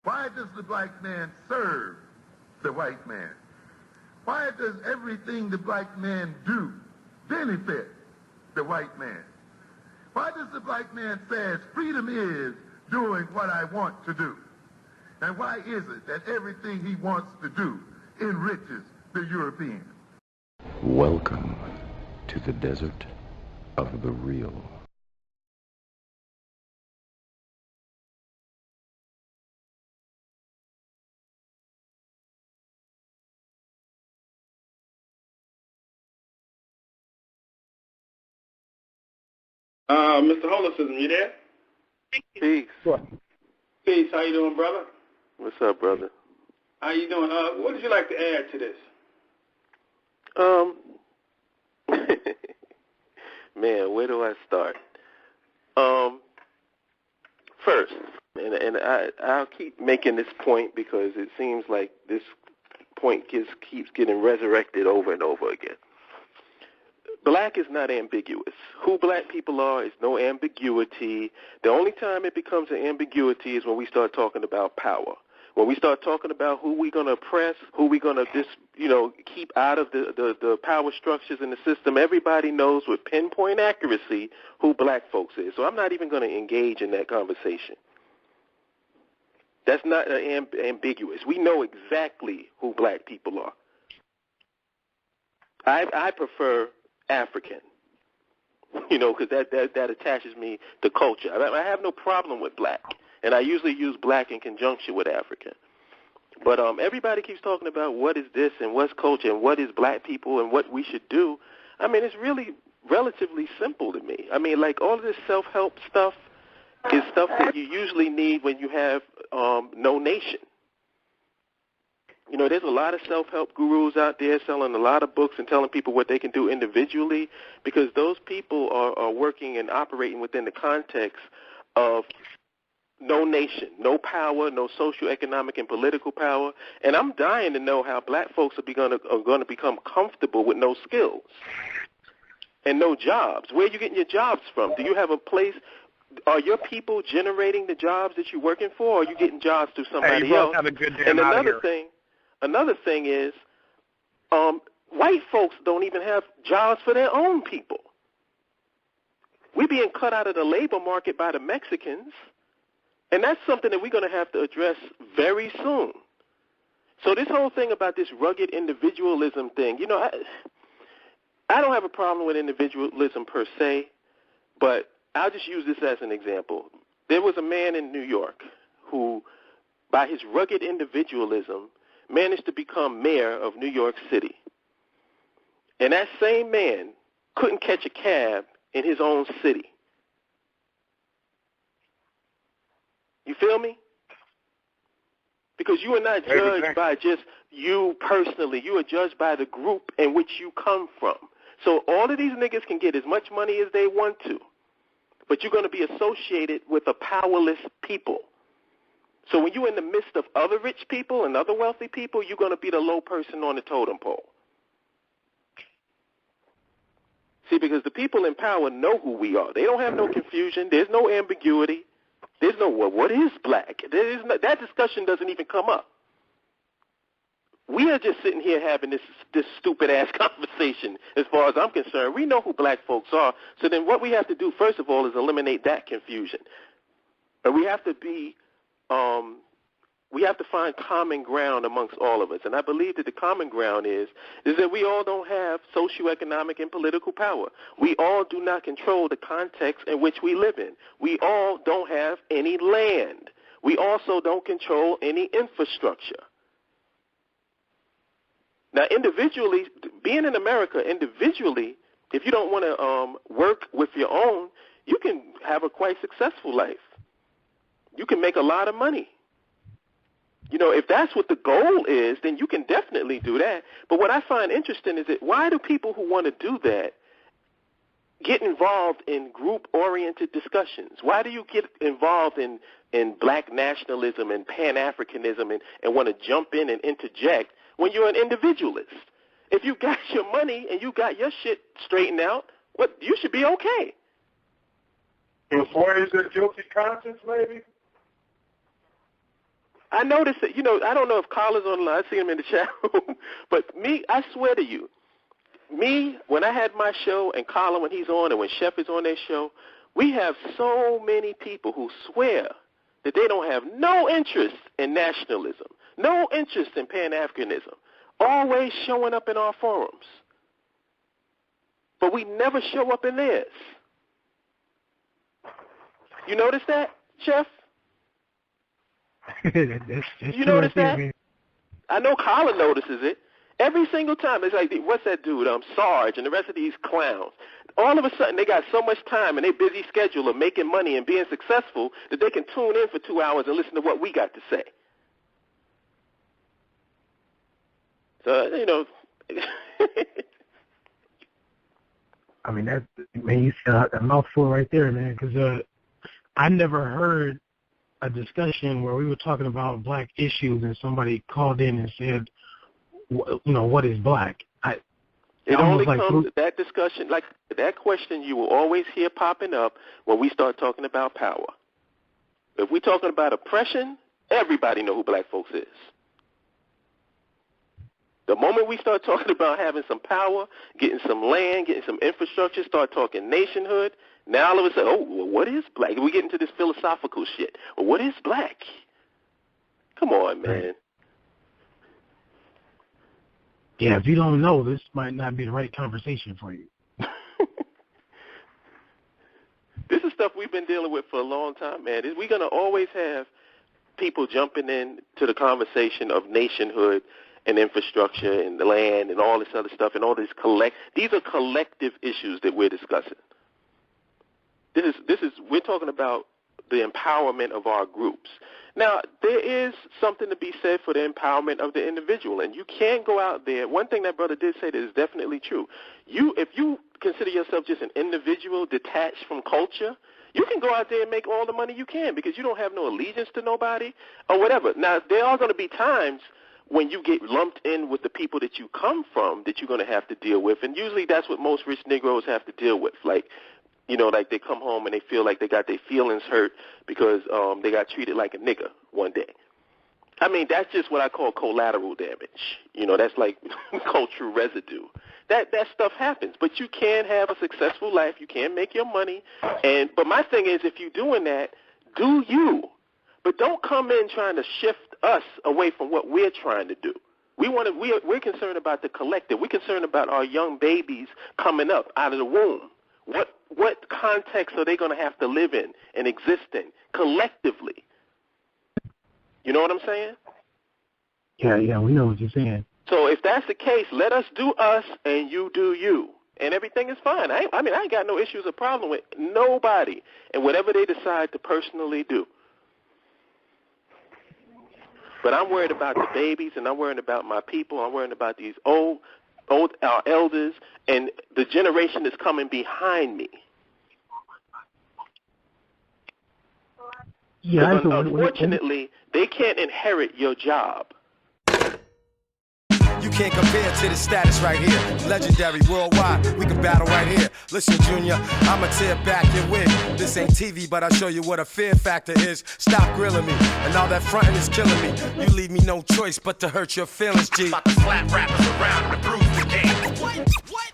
Why does the black man serve the white man? Why does everything the black man do benefit the white man? Why does the black man say freedom is doing what I want to do? And why is it that everything he wants to do enriches the European? Welcome to the desert of the real. Mr. Holism, you there? Peace. What? Peace. How you doing, brother? What's up, brother? How you doing? What would you like to add to this? Man, where do I start? First, and I'll keep making this point because it seems like this point keeps getting resurrected over and over again. Black is not ambiguous. Who black people are is no ambiguity. The only time it becomes an ambiguity is when we start talking about power. When we start talking about who we're going to oppress, who we're going to keep out of the power structures in the system, everybody knows with pinpoint accuracy who black folks is. So I'm not even going to engage in that conversation. That's not ambiguous. We know exactly who black people are. I prefer African, because that attaches me to culture. I have no problem with black, and I usually use black in conjunction with African. But everybody keeps talking about what is this and what's culture and what is black people and what we should do. I mean, it's really relatively simple to me. I mean, like all of this self-help stuff is stuff that you usually need when you have no nation. There's a lot of self-help gurus out there selling a lot of books and telling people what they can do individually because those people are working and operating within the context of no nation, no power, no socio-economic and political power. And I'm dying to know how black folks are going to become comfortable with no skills and no jobs. Where are you getting your jobs from? Do you have a place? Are your people generating the jobs that you're working for, or are you getting jobs through somebody else? Have a good day. And another thing is, white folks don't even have jobs for their own people. We're being cut out of the labor market by the Mexicans, and that's something that we're going to have to address very soon. So this whole thing about this rugged individualism thing, I don't have a problem with individualism per se, but I'll just use this as an example. There was a man in New York who, by his rugged individualism, managed to become mayor of New York City. And that same man couldn't catch a cab in his own city. You feel me? Because you are not judged by just you personally. You are judged by the group in which you come from. So all of these niggas can get as much money as they want to, but you're going to be associated with a powerless people. So when you're in the midst of other rich people and other wealthy people, you're going to be the low person on the totem pole. See, because the people in power know who we are. They don't have no confusion. There's no ambiguity. There's no, what is black? That discussion doesn't even come up. We are just sitting here having this stupid-ass conversation as far as I'm concerned. We know who black folks are. So then what we have to do, first of all, is eliminate that confusion. And we have to find common ground amongst all of us. And I believe that the common ground is that we all don't have socioeconomic and political power. We all do not control the context in which we live in. We all don't have any land. We also don't control any infrastructure. Now, individually, being in America, individually, if you don't want to work with your own, you can have a quite successful life. You can make a lot of money. If that's what the goal is, then you can definitely do that. But what I find interesting is that why do people who want to do that get involved in group-oriented discussions? Why do you get involved in black nationalism and Pan-Africanism and want to jump in and interject when you're an individualist? If you got your money and you got your shit straightened out, you should be okay. Before is a guilty conscience, maybe? I noticed that, I don't know if Carla's on the line. I see him in the chat room. But me, I swear to you, when I had my show and Carla when he's on and when Chef is on their show, we have so many people who swear that they don't have no interest in nationalism, no interest in Pan-Africanism, always showing up in our forums. But we never show up in theirs. You notice that, Chef? You notice that? Man. I know Carla notices it. Every single time, it's like, what's that dude, Sarge, and the rest of these clowns. All of a sudden, they got so much time in their busy schedule of making money and being successful that they can tune in for 2 hours and listen to what we got to say. So, I mean, you said a mouthful right there, man, because I never heard a discussion where we were talking about black issues and somebody called in and said, what is black? It only comes to that discussion, like that question you will always hear popping up when we start talking about power. If we're talking about oppression, everybody know who black folks is. The moment we start talking about having some power, getting some land, getting some infrastructure, start talking nationhood, now all of a sudden, what is black? We get into this philosophical shit. Well, what is black? Come on, man. Yeah, if you don't know, this might not be the right conversation for you. This is stuff we've been dealing with for a long time, man. We're going to always have people jumping in to the conversation of nationhood and infrastructure and the land and all this other stuff and all this these are collective issues that we're discussing. We're talking about the empowerment of our groups. Now, there is something to be said for the empowerment of the individual, and you can't go out there. One thing that brother did say that is definitely true. If you consider yourself just an individual detached from culture, you can go out there and make all the money you can because you don't have no allegiance to nobody or whatever. Now, there are going to be times when you get lumped in with the people that you come from that you're going to have to deal with, and usually that's what most rich Negroes have to deal with, like they come home and they feel like they got their feelings hurt because they got treated like a nigga one day. I mean, that's just what I call collateral damage. That's like cultural residue. That stuff happens. But you can have a successful life. You can make your money. But my thing is, if you're doing that, do you. But don't come in trying to shift us away from what we're trying to do. We're concerned about the collective. We're concerned about our young babies coming up out of the womb. What context are they going to have to live in and exist in collectively? You know what I'm saying? Yeah, we know what you're saying. So if that's the case, let us do us and you do you. And everything is fine. I ain't got no issues or problem with nobody and whatever they decide to personally do. But I'm worried about the babies, and I'm worried about my people. I'm worried about these our elders, and the generation that's coming behind me. Yeah, unfortunately, they can't inherit your job. You can't compare to the status right here. Legendary worldwide, we can battle right here. Listen, Junior, I'ma tear back your wig. This ain't TV, but I'll show you what a fear factor is. Stop grilling me, and all that fronting is killing me. You leave me no choice but to hurt your feelings, G. About to slap rappers around and bruise the game. What?